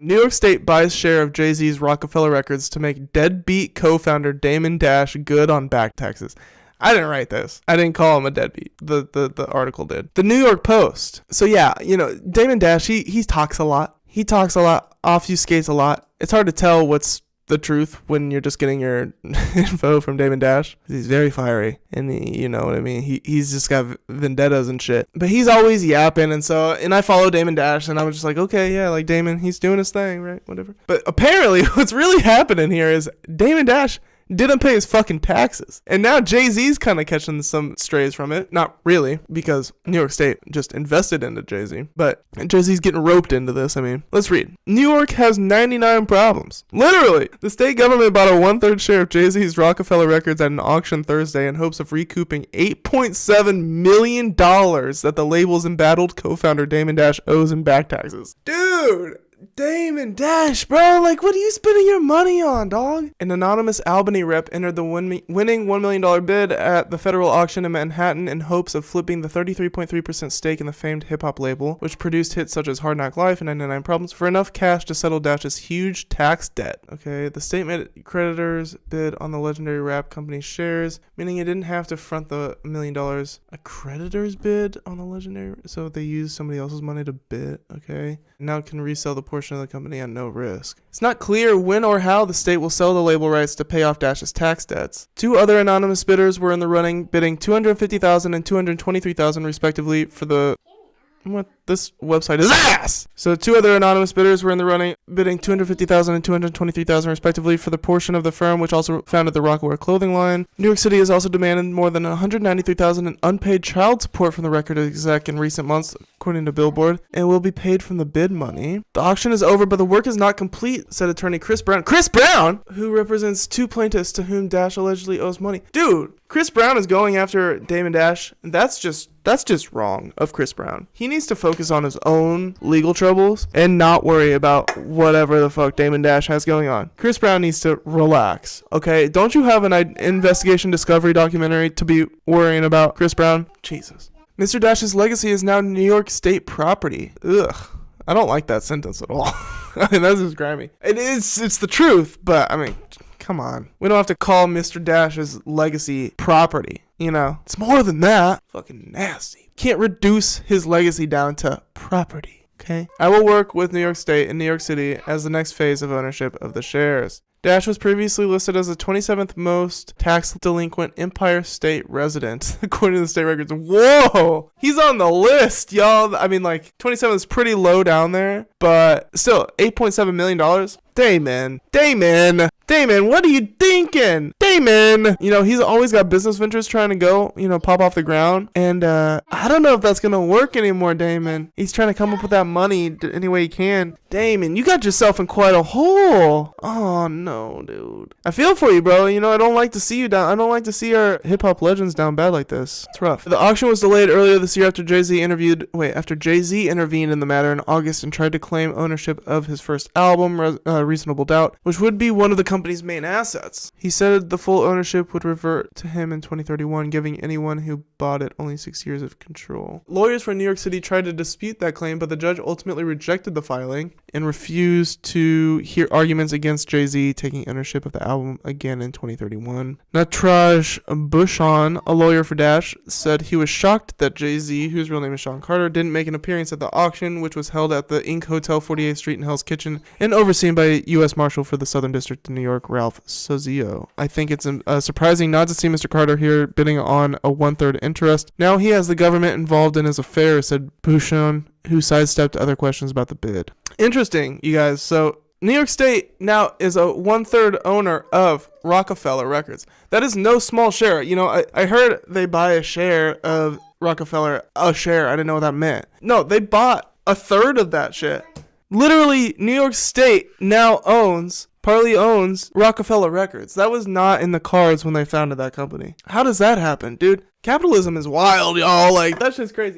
New York State buys share of Jay-Z's Roc-A-Fella Records to make deadbeat co-founder Damon Dash good on back taxes. I didn't write this. I didn't call him a deadbeat. The article did. The New York Post. So yeah, Damon Dash, he talks a lot. He talks a lot, obfuscates a lot. It's hard to tell what's the truth when you're just getting your info from Damon Dash. He's very fiery, and you know what I mean. He's just got vendettas and shit. But he's always yapping, and I follow Damon Dash, and I was just like, okay, yeah, like Damon, he's doing his thing, right? Whatever. But apparently, what's really happening here is Damon Dash didn't pay his fucking taxes. And now Jay-Z's kind of catching some strays from it. Not really, because New York State just invested into Jay-Z. But Jay-Z's getting roped into this. I mean, let's read. New York has 99 problems. Literally, the state government bought a 1/3 share of Jay-Z's Roc-A-Fella Records at an auction Thursday in hopes of recouping $8.7 million that the label's embattled co-founder Damon Dash owes in back taxes. Dude! Damon Dash, bro, like, what are you spending your money on, dog? An anonymous Albany rep entered the winning $1 million bid at the federal auction in Manhattan in hopes of flipping the 33.3% stake in the famed hip-hop label, which produced hits such as Hard Knock Life and 99 Problems, for enough cash to settle Dash's huge tax debt. Okay, the state made creditors bid on the legendary rap company's shares, meaning it didn't have to front the $1 million. A creditor's bid on the legendary, so they used somebody else's money to bid, okay? Now it can resell the portion of the company at no risk. It's not clear when or how the state will sell the label rights to pay off Dash's tax debts. Two other anonymous bidders were in the running, bidding $250,000 and $223,000 respectively for the... What? This website is ass! So two other anonymous bidders were in the running, bidding $250,000 and $223,000 respectively for the portion of the firm which also founded the Roc-A-Wear clothing line. New York City has also demanded more than $193,000 in unpaid child support from the record exec in recent months, according to Billboard, and will be paid from the bid money. The auction is over, but the work is not complete, said attorney Chris Brown. Chris Brown, who represents two plaintiffs to whom Dash allegedly owes money. Dude, Chris Brown is going after Damon Dash. That's just wrong of Chris Brown. He needs to focus on his own legal troubles and not worry about whatever the fuck Damon Dash has going on. Chris Brown needs to relax, okay? Don't you have an investigation discovery documentary to be worrying about, Chris Brown? Jesus. Mr. Dash's legacy is now New York State property. Ugh. I don't like that sentence at all. I mean, that's just grimy. It's the truth, but I mean, come on. We don't have to call Mr. Dash's legacy property, you know? It's more than that. Fucking nasty. Can't reduce his legacy down to property, okay? I will work with New York State and New York City as the next phase of ownership of the shares. Dash was previously listed as the 27th most tax delinquent Empire State resident, according to the state records. Whoa! He's on the list, y'all. I mean, like, 27 is pretty low down there, but still, $8.7 million? Damon, what are you thinking? Damon! You know, he's always got business ventures trying to go, pop off the ground. And I don't know if that's going to work anymore, Damon. He's trying to come up with that money any way he can. Damon, you got yourself in quite a hole. Oh, no, dude. I feel for you, bro. I don't like to see you down. I don't like to see our hip-hop legends down bad like this. It's rough. The auction was delayed earlier this year after Jay-Z intervened in the matter in August and tried to claim ownership of his first album, Reasonable Doubt, which would be one of the company's main assets. He said the full ownership would revert to him in 2031, giving anyone who bought it only 6 years of control. Lawyers for New York City tried to dispute that claim, but the judge ultimately rejected the filing and refused to hear arguments against Jay-Z taking ownership of the album again in 2031. Natraj Bhushan, a lawyer for Dash, said he was shocked that Jay-Z, whose real name is Sean Carter, didn't make an appearance at the auction, which was held at the Ink Hotel, 48th Street in Hell's Kitchen, and overseen by U.S. Marshal for the Southern District of New York, Ralph Sozio. I think it's surprising not to see Mr. Carter here bidding on a 1/3 interest. Now he has the government involved in his affairs, said Bhushan, who sidestepped other questions about the bid. Interesting, you guys. So New York State now is a 1/3 owner of Roc-A-Fella Records. That is no small share. I heard they buy a share of Roc-A-Fella. A share. I didn't know what that meant. No, they bought 1/3 of that shit. Literally, New York State now partly owns Roc-A-Fella Records. That was not in the cards when they founded that company. How does that happen, dude? Capitalism is wild, y'all. Like, that shit's crazy.